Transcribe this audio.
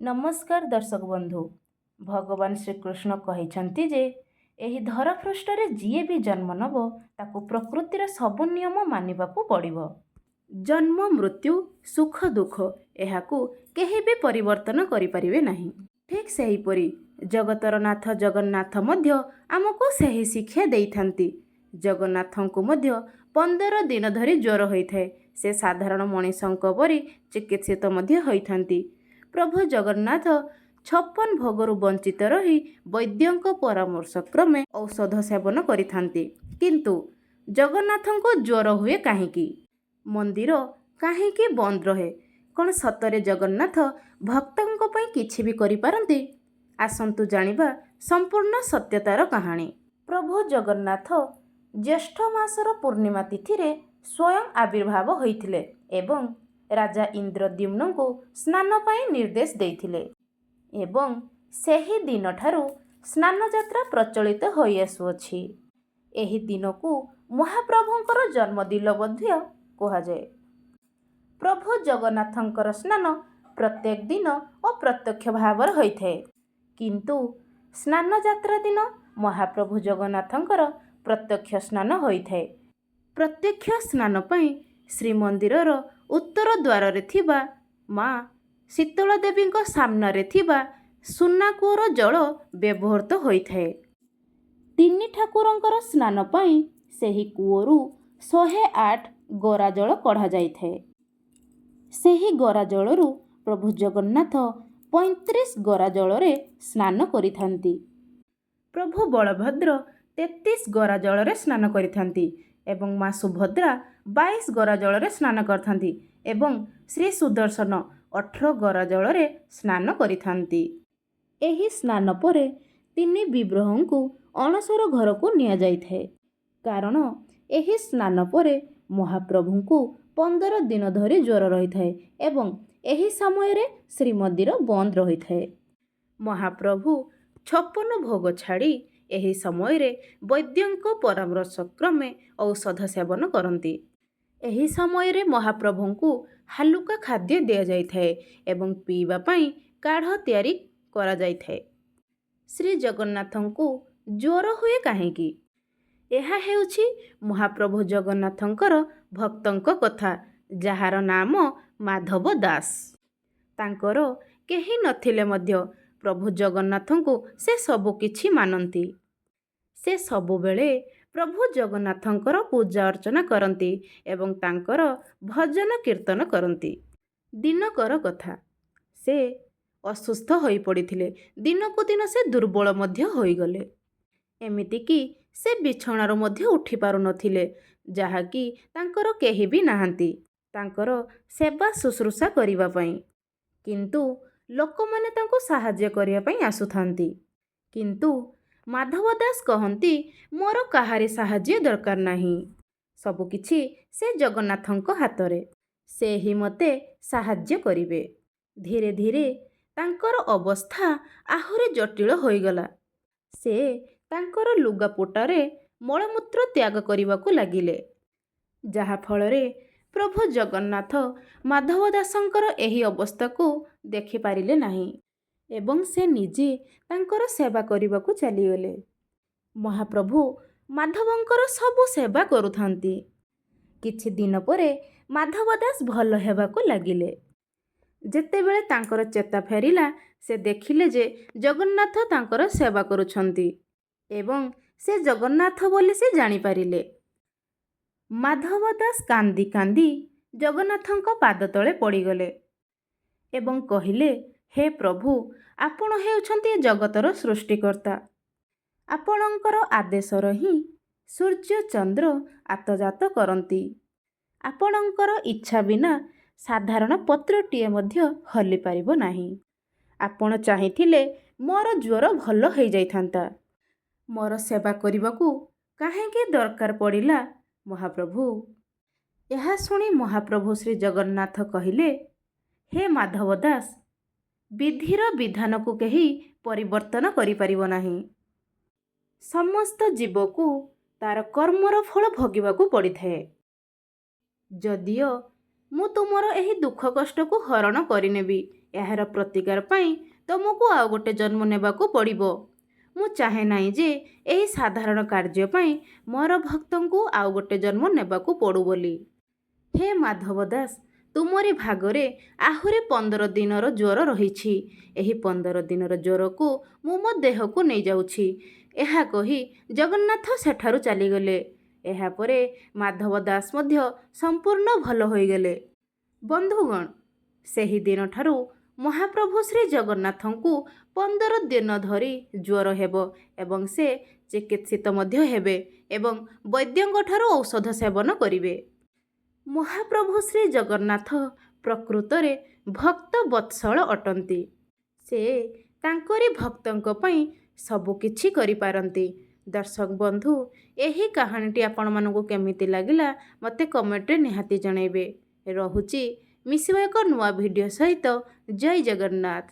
नमस्कार दर्शक बंधु। भगवान श्रीकृष्ण कहते जे एही धरापृष्ठरे जीए भी जन्म नब ताकू प्रकृतिर सबु नियम मानिबाकू पड़िबो। जन्म मृत्यु सुख दुख एहाकू केही भी परिवर्तन करि परिबे नाही। ठीक सेहीपरि जगतर नाथ जगन्नाथ मध्य आमको सेही शिक्षा देइथांती। जगन्नाथंकु मध्य 15 दिन धरी ज्वर होइथाए। से साधारण मनीषंक परि चिकित्सित मध्य होइथांती। प्रभु जगन्नाथ 56 भोगरू वंचित रही वैद्यंक परामर्श क्रमे औषध सेवन करिथांती। किंतु जगन्नाथंको ज्वर हुए काहींकी? मंदिर काहींकी बंद रहे? कौन सतरे जगन्नाथ भक्तों पई किछि भी करि पारंती? आसंतु जानिबा संपूर्ण सत्यतार कहानी। प्रभु जगन्नाथ ज्येष्ठ मासर पूर्णिमा तिथि रे स्वयं आविर्भाव होइथिले एवं राजा इंद्रद्युम्न को स्नान पाई निर्देश देइथिले एवं सेही दिन ठारू स्नान यात्रा प्रचलित होई आसुअछि। एही दिन को महाप्रभुंकर जन्मदिन मध्य कुहाଯାଏ। प्रभु जगन्नाथंकर स्नान प्रत्येक दिन अप्रत्यक्ष भाव होइथाए, किंतु स्नान यात्रा दिन महाप्रभु जगन्नाथंकर प्रत्यक्ष स्नान होइथाए। प्रत्यक्ष स्नान पाई श्रीमंदिरर उत्तर द्वार रे थिबा माँ शीतला देवी सामने थिबा सुना कूअर जल व्यवहृत होइथाए। तिनि ठाकुरंकर स्नान पाई सेही कूअरु 108 गरा जल कढ़ा जाइथाए। सेही गरा जलरु प्रभु जगन्नाथ 35 गरा जलरे स्नान करिथांती। प्रभु बलभद्र 33 गरा जलरे स्नान करिथांती एवं माँ सुभद्रा 22 गरा जलरे स्नान करथांती एवं श्री सुदर्शन 18 गरा जलरे स्नान करिथांती। एही स्नान परे तिनि विग्रहं को अणसर घर को निया जाइथाए, कारण एही स्नान परे महाप्रभु को 15 दिन धरी ज्वर रहिथाए एवं एही समय रे श्रीमंदिर बंद रहिथाए। महाप्रभु 56 भोग छाड़ी एही समय रे वैद्यंक परामर्श क्रमे औषध सेवन करती। एही समय रे महाप्रभु को हालुका खाद्य दिया जाइथाए एवं पीवा पाई काढ़ तैयारी करा जाइथाए। श्री जगन्नाथंकु ज्वर हुए काहेकी? एहा हेउछि महाप्रभु जगन्नाथंकर भक्तंक कथा, जहार नाम माधव दास। तांकर केही नथिले मध्य प्रभु जगन्नाथंकु से सबु किछि मानती। से सबु बेले प्रभु जगन्नाथंकर पूजा अर्चना करती एवं तांकर भजन कीर्तन करती। दिनकर कथा, से असुस्थ होई पड़िथिले। दिनकु दिन से दुर्बल मध्य होई गले। एमिति कि से बिछणारू मध्य उठी पारु नथिले, जाहाकि तांकर केही भी नाहांती तांकर सेवा शुश्रूषा करिबा पई। किंतु लोकमाने तांको साहाय्य करिया पई आसुथांती। किंतु माधव दास कहती, मोर काहारी साहाय्य दरकार नाही, सबु किछि से जगन्नाथंक हातरे, से ही मते साहाय्य करिवे। धीरे धीरे तांकर अवस्था आहुरी जटिल होईगला। से तांकर लुगापोटारे मलमूत्र त्याग करिबाकू लागिले, जहा फलरे प्रभु जगन्नाथ माधव दासंकर एही अवस्था को देखि पारिले नाही एवं से निजे तांकर सेवा करिबाकू चलीगले। महाप्रभु माधवंकर सबु सेवा करुथांती। किछि दिन परे माधव दास भल हेबाकू लागिले। जेतेबेले तांकर चेता फेरिला, से देखिले जे जगन्नाथ तांकर सेवा करुछंती एवं से जगन्नाथ बोली से जानि पारिले। माधव दास कांदी कांदी जगन्नाथंक पाद तले पड़ीगले एवं कहिले, हे प्रभु, आपण हेउछंती जगतर सृष्टिकर्ता। आपणकर आदेशर ही सूर्य चंद्र आतजात करती। आपणकर इच्छा बिना साधारण पत्रटीए मध्य हली पारिबो नाही। आपण चाहिथिले मोर ज्वर भल हो जाइथांता। मोर सेवा करिबाकू काहेकि दरकार पड़िला महाप्रभु? यह शुणी महाप्रभु श्री जगन्नाथ कहिले, हे माधव दास, विधिर विधान को केही परिवर्तन करि परिबो नाही। समस्त जीव को तार कर्मर फल भोगिबाकू पड़िथाए। जदियो मु तुमर एही दुख कष्ट को हरण करिनेबी, ଏହାର ପ୍ରତିକାର ପାଇଁ ତୁମକୁ ଆଉ ଗୋଟେ ଜନ୍ମ ନେବାକୁ ପଡ଼ିବ। ମୁଁ ଚାହେଁ ନାହିଁ ଯେ ଏହି ସାଧାରଣ କାର୍ଯ୍ୟ ପାଇଁ ମୋର ଭକ୍ତଙ୍କୁ ଆଉ ଗୋଟେ ଜନ୍ମ ନେବାକୁ ପଡ଼ୁ ବୋଲି। ହେ ମାଧବ ଦାସ, ତୁମରି ଭାଗରେ ଆହୁରି 15 ଦିନର ଜ୍ୱର ରହିଛି। ଏହି 15 ଦିନର ଜ୍ୱରକୁ ମୁଁ ମୋ ଦେହକୁ ନେଇଯାଉଛି। ଏହା କହି ଜଗନ୍ନାଥ ସେଠାରୁ ଚାଲିଗଲେ। ଏହାପରେ ମାଧବ ଦାସ ମଧ୍ୟ ସମ୍ପୂର୍ଣ୍ଣ ଭଲ ହୋଇଗଲେ। ବନ୍ଧୁଗଣ, ସେହି ଦିନଠାରୁ ମହାପ୍ରଭୁ ଶ୍ରୀ ଜଗନ୍ନାଥଙ୍କୁ 15 ଦିନ ଧରି ଜ୍ୱର ହେବ ଏବଂ ସେ ଚିକିତ୍ସିତ ମଧ୍ୟ ହେବେ ଏବଂ ବୈଦ୍ୟଙ୍କଠାରୁ ଔଷଧ ସେବନ କରିବେ। ମହାପ୍ରଭୁ ଶ୍ରୀ ଜଗନ୍ନାଥ ପ୍ରକୃତରେ ଭକ୍ତ ବତ୍ସଳ ଅଟନ୍ତି। ସେ ତାଙ୍କରି ଭକ୍ତଙ୍କ ପାଇଁ ସବୁ କିଛି କରିପାରନ୍ତି। ଦର୍ଶକ ବନ୍ଧୁ, ଏହି କାହାଣୀଟି ଆପଣମାନଙ୍କୁ କେମିତି ଲାଗିଲା ମୋତେ କମେଣ୍ଟରେ ନିହାତି ଜଣାଇବେ। ରହୁଛି, ମିଶିବା ଏକ ନୂଆ ଭିଡ଼ିଓ ସହିତ। ଜୟ ଜଗନ୍ନାଥ।